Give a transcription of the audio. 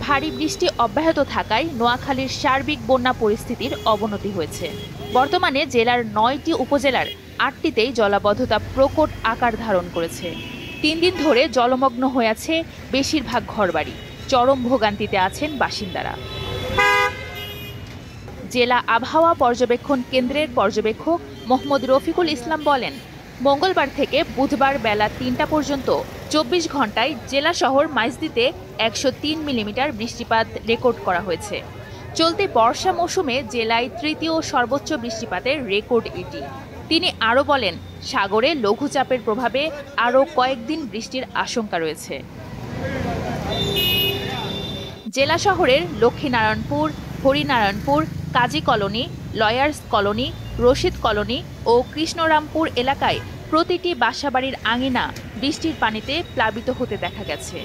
ভারী বৃষ্টি অব্যাহত থাকায় নোয়াখালীর সার্বিক বন্যা পরিস্থিতির অবনতি হয়েছে। বর্তমানে জেলার ৯টি উপজেলার ৮টিতেই জলাবদ্ধতা প্রকট আকার ধারণ করেছে। ৩ দিন ধরে জলমগ্ন হয়ে আছে বেশিরভাগ ঘরবাড়ি। চরম ভোগান্তিতে আছেন বাসিন্দারা। জেলা আবহাওয়া পর্যবেক্ষণ কেন্দ্রের পর্যবেক্ষক মোহাম্মদ রফিকুল ইসলাম বলেন, মঙ্গলবার থেকে বুধবার বেলা ৩টা পর্যন্ত ২৪ ঘন্টায় জেলা শহর মাইজদীতে ১০৩ মিলিমিটার বৃষ্টিপাত রেকর্ড করা হয়েছে। চলতি বর্ষা মৌসুমে জেলায় তৃতীয় সর্বোচ্চ বৃষ্টিপাতের রেকর্ড এটি। তিনি আরও বলেন, সাগরে লঘুচাপের প্রভাবে আরও কয়েকদিন বৃষ্টির আশঙ্কা রয়েছে। জেলা শহরের Lakshminarayanpur, Harinarayanpur, Kazi colony, lawyers colony, Rashid colony ও কৃষ্ণরামপুর এলাকায় প্রতিটি বাসাবাড়ির আঙিনা বৃষ্টির পানিতে প্লাবিত হতে দেখা গেছে।